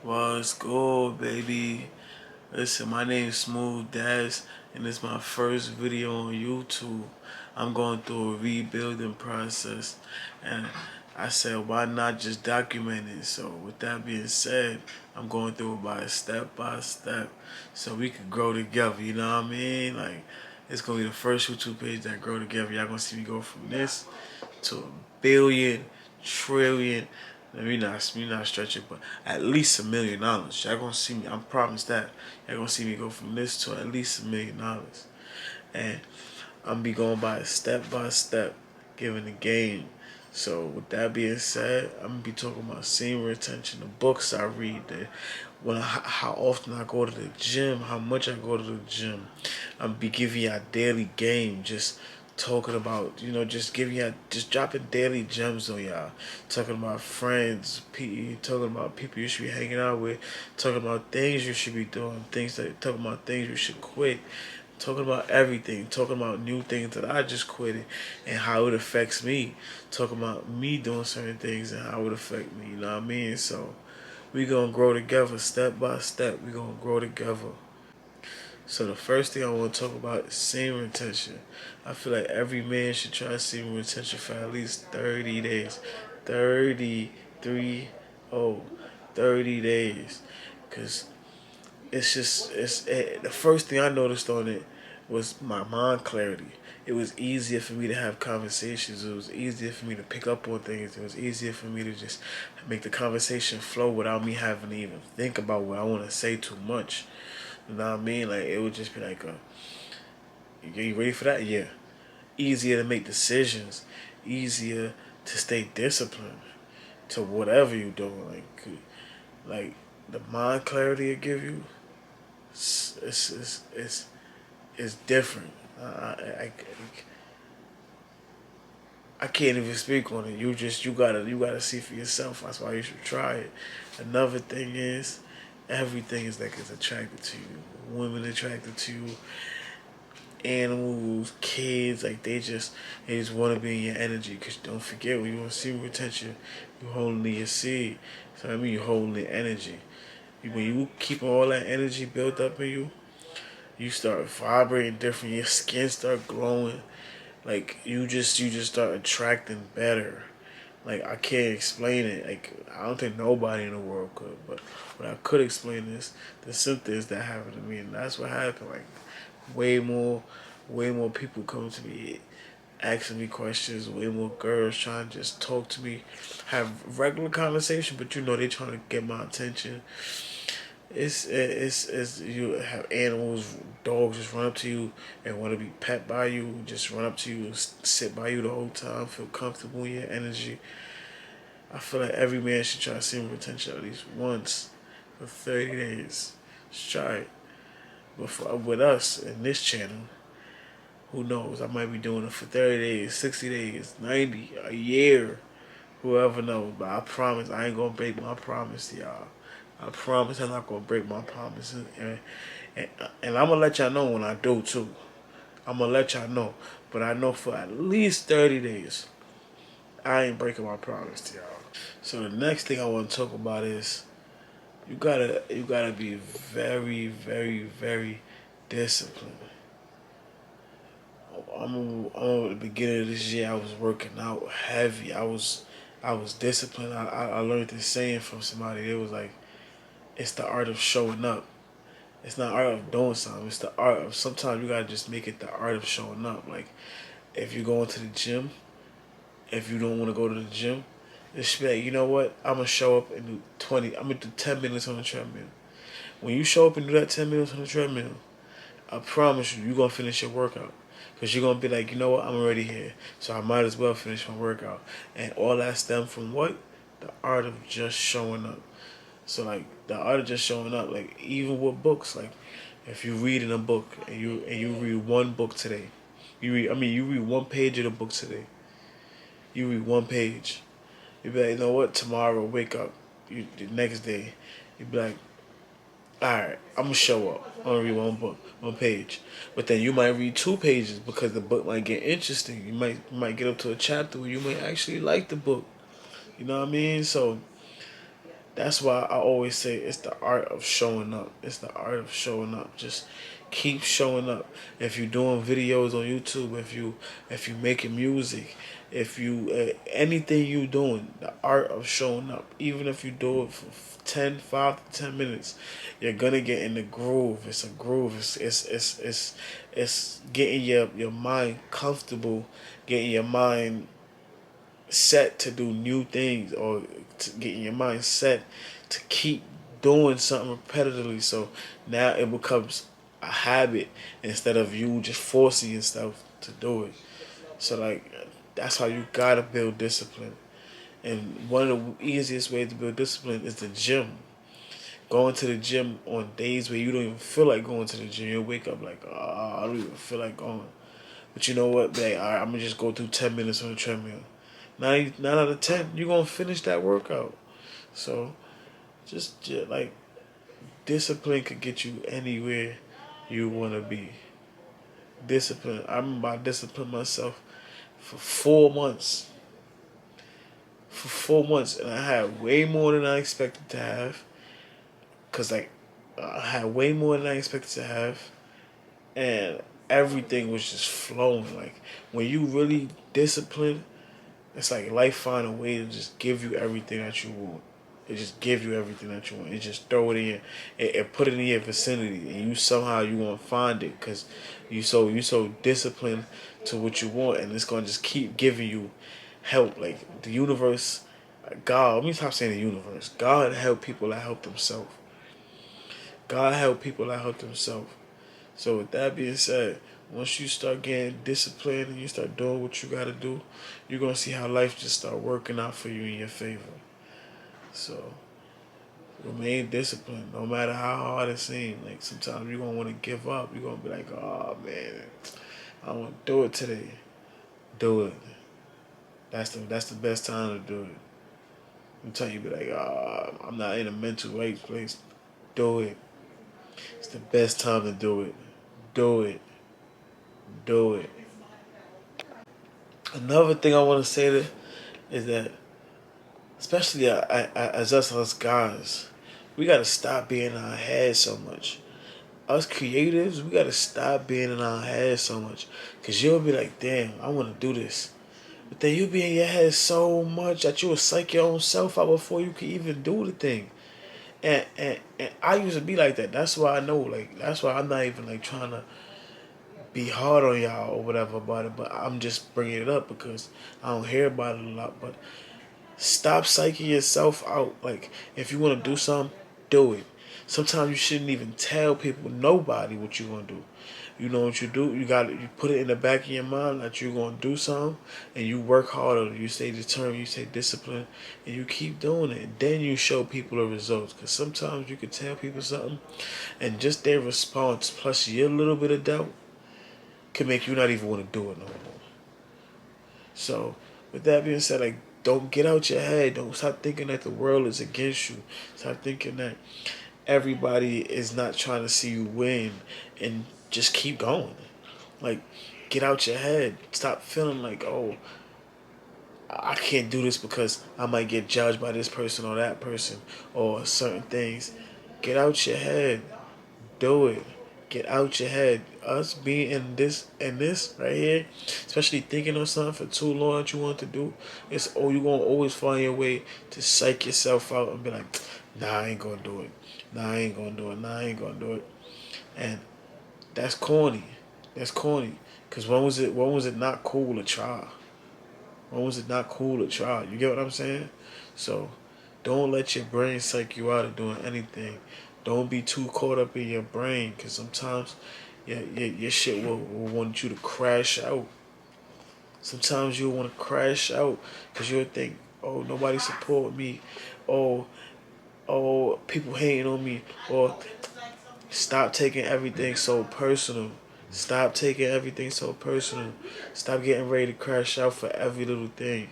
What's good, baby? Listen, my name is Smooth DAZ'S, and it's my first video on YouTube. I'm going through a rebuilding process, and I said, why not just document it? So, with that being said, I'm going through it by step, so we can grow together. You know what I mean? Like, it's gonna be the first YouTube page that grow together. Y'all gonna see me go from this to a billion, trillion. Let me not stretch it, but at least $1 million. Y'all gonna see me. I promise that. Y'all gonna see me go from this to at least $1 million, and I'm be going by step, giving the game. So with that being said, I'm gonna be talking about semen retention, the books I read, how often I go to the gym, how much I go to the gym. I'm gonna be giving y'all daily game, just talking about, just giving y'all, just dropping daily gems on y'all. Talking about friends, talking about people you should be hanging out with, talking about things you should be doing, talking about things you should quit. Talking about everything, talking about new things that I just quit and how it affects me. Talking about me doing certain things and how it affect me, you know what I mean? So we gonna grow together step by step. We gonna grow together. So the first thing I want to talk about is semen retention. I feel like every man should try semen retention for at least 30 days. 33, oh, 30 days. Because the first thing I noticed on it was my mind clarity. It was easier for me to have conversations. It was easier for me to pick up on things. It was easier for me to just make the conversation flow without me having to even think about what I want to say too much. You know what I mean? Like, it would just be like, you ready for that? Yeah. Easier to make decisions. Easier to stay disciplined to whatever you're doing. Like the mind clarity it give you, it's different. I can't even speak on it. You gotta see for yourself. That's why you should try it. Another thing is, everything is attracted to you. Women attracted to you, animals, kids, like they just want to be in your energy. Cause don't forget, when you want seed retention, you holding your seed. So I mean, you holding the energy. When you keep all that energy built up in you, you start vibrating different. Your skin start glowing. Like you just start attracting better. Like, I can't explain it. Like, I don't think nobody in the world could. But what I could explain is the symptoms that happened to me, and that's what happened. Like, way more, way more people come to me asking me questions. Way more girls trying to just talk to me, have regular conversation. But they trying to get my attention. It's you have animals, dogs just run up to you and want to be pet by you, just run up to you and sit by you the whole time, feel comfortable in your energy. I feel like every man should try semen retention at least once for 30 days. Just try it. But with us in this channel, who knows? I might be doing it for 30 days, 60 days, 90, a year. Whoever knows. But I promise I ain't going to break my promise to y'all. I promise I'm not going to break my promises. And I'm going to let y'all know when I do, too. I'm going to let y'all know. But I know for at least 30 days, I ain't breaking my promise to y'all. So the next thing I want to talk about is you gotta be very, very, very disciplined. I'm at the beginning of this year. I was working out heavy. I was disciplined. I learned this saying from somebody. It was like, it's the art of showing up. It's not art of doing something. It's the art of, sometimes you gotta just make it the art of showing up. Like, if you're going to the gym, if you don't want to go to the gym, just be like, you know what? I'm gonna show up and do 20. I'm gonna do 10 minutes on the treadmill. When you show up and do that 10 minutes on the treadmill, I promise you're going to finish your workout. Because you're going to be like, you know what, I'm already here. So I might as well finish my workout. And all that stems from what? The art of just showing up. So, like, the art of just showing up, like, even with books, like, if you read in a book and you read one book today, you read one page of the book today. You read one page. You be like, you know what, tomorrow, wake up. The next day, you be like, alright, I'm gonna show up. I'm gonna read one book, one page. But then you might read 2 pages because the book might get interesting. You might get up to a chapter where you might actually like the book. You know what I mean? So That's why I always say it's the art of showing up. It's the art of showing up. Just keep showing up. If you're doing videos on YouTube, if you making music, if you anything you doing, the art of showing up. Even if you do it for 5 to 10 minutes, you're gonna get in the groove. It's a groove. It's getting your mind comfortable, getting your mind set to do new things, or to getting your mind set to keep doing something repetitively. So now it becomes a habit instead of you just forcing yourself to do it. So like that's how you gotta build discipline. And one of the easiest ways to build discipline is the gym. Going to the gym on days where you don't even feel like going to the gym. You wake up like, oh, I don't even feel like going. But you know what? Like, all right, I'm gonna just go through 10 minutes on the treadmill. 9 out of 10, you're gonna finish that workout. So just like discipline could get you anywhere you wanna be. Discipline. I remember I disciplined myself for 4 months. For 4 months, and I had way more than I expected to have. Cause like I had way more than I expected to have, and everything was just flowing. Like when you really discipline, it's like life find a way to just give you everything that you want. It just gives you everything that you want. It just throw it in, it put it in your vicinity, and you somehow you gonna find it because you so disciplined to what you want, and it's gonna just keep giving you help. Like the universe, God. Let me stop saying the universe. God help people that help themselves. God help people that help themselves. So with that being said, once you start getting disciplined and you start doing what you gotta do, you're gonna see how life just start working out for you in your favor. So remain disciplined, no matter how hard it seems. Like sometimes you're gonna want to give up. You're gonna be like, oh man, I don't want to do it today. Do it. That's the best time to do it. I'm telling you, be like, oh, I'm not in a mental right place. Do it. It's the best time to do it. Do it. Do it. Another thing I want to say is that, especially as us guys, we gotta stop being in our head so much. Us creatives, we gotta stop being in our head so much, cause you'll be like, damn, I want to do this, but then you'll be in your head so much that you'll psych your own self out before you can even do the thing. And I used to be like that. That's why I know, like, that's why I'm not even like trying to be hard on y'all or whatever about it, but I'm just bringing it up because I don't hear about it a lot. But stop psyching yourself out. Like, if you want to do something, do it. Sometimes you shouldn't even tell people, nobody, what you gonna do. You know what you do. You put it in the back of your mind that you're gonna do something, and you work harder. You stay determined. You stay disciplined, and you keep doing it. And then you show people the results. Because sometimes you can tell people something, and just their response plus your little bit of doubt can make you not even want to do it no more. So, with that being said, like, don't get out your head. Don't stop thinking that the world is against you. Stop thinking that everybody is not trying to see you win, and just keep going. Like, get out your head. Stop feeling like, oh, I can't do this because I might get judged by this person or that person or certain things. Get out your head. Do it. Get out your head. Us being in this right here, especially thinking of something for too long that you want to do, you're gonna always find your way to psych yourself out and be like, nah, I ain't gonna do it. Nah, I ain't gonna do it. Nah, I ain't gonna do it. And that's corny. That's corny. Cause when was it not cool to try? When was it not cool to try? You get what I'm saying? So don't let your brain psych you out of doing anything. Don't be too caught up in your brain, because sometimes your shit will want you to crash out. Sometimes you'll want to crash out because you'll think, oh, nobody support me. Oh, oh, people hating on me. Or stop taking everything so personal. Stop taking everything so personal. Stop getting ready to crash out for every little thing.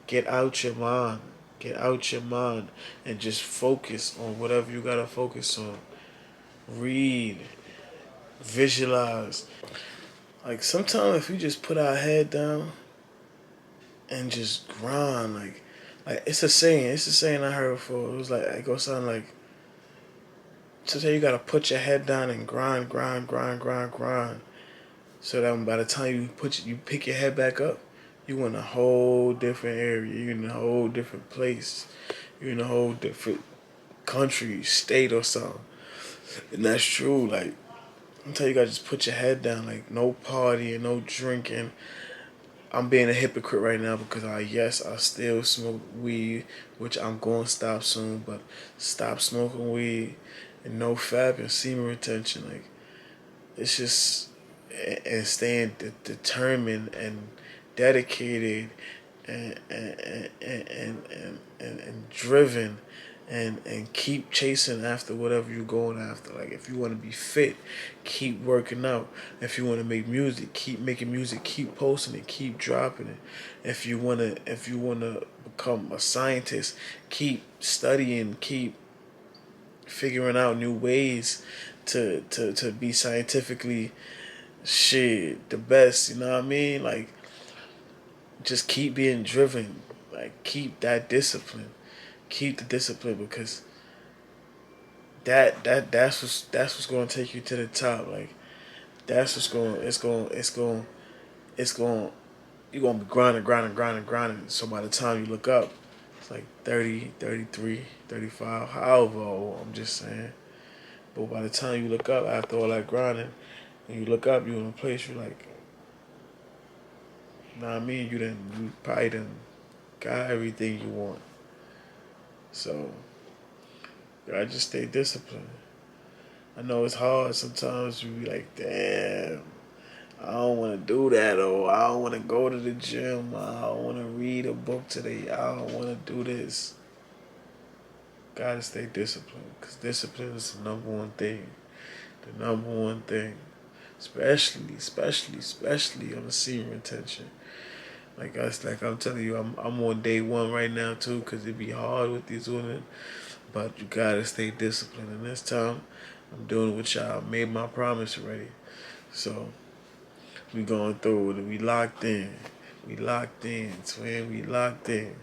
Get out your mind. Get out your mind and just focus on whatever you gotta focus on. Read. Visualize. Like sometimes if we just put our head down and just grind, like Like it's a saying. It's a saying I heard before. It was like it goes something like, sometimes you gotta put your head down and grind, grind, grind, grind, grind. So that by the time you pick your head back up, you in a whole different area. You in a whole different place. You in a whole different country, state or something. And that's true. Like until you gotta just put your head down. Like no partying, no drinking. I'm being a hypocrite right now because yes, I still smoke weed, which I'm going to stop soon. But stop smoking weed and no fab and semen retention. Like it's just and staying determined and dedicated and driven and keep chasing after whatever you're going after. Like if you want to be fit, keep working out. If you want to make music, keep making music, keep posting it, keep dropping it. If you wanna become a scientist, keep studying, keep figuring out new ways to be scientifically the best, you know what I mean? Like just keep being driven. Like keep that discipline. Keep the discipline because that's what's gonna take you to the top. Like that's what's going it's going you're gonna be grinding, grinding, grinding, grinding. So by the time you look up, it's like 30, 33, 35, however old, I'm just saying. But by the time you look up after all that grinding, and you look up, you're in a place you're like, you know what I mean? You probably done got everything you want. So, I just stay disciplined. I know it's hard sometimes. You be like, damn, I don't want to do that, or I don't want to go to the gym. I don't want to read a book today. I don't want to do this. Gotta stay disciplined, because discipline is the number one thing. The number one thing. Especially on the semen retention. Like I'm telling you, I'm on day one right now too, because it be hard with these women. But you gotta stay disciplined. And this time, I'm doing it with y'all. I made my promise already. So we going through it. We locked in. We locked in, twin. We locked in.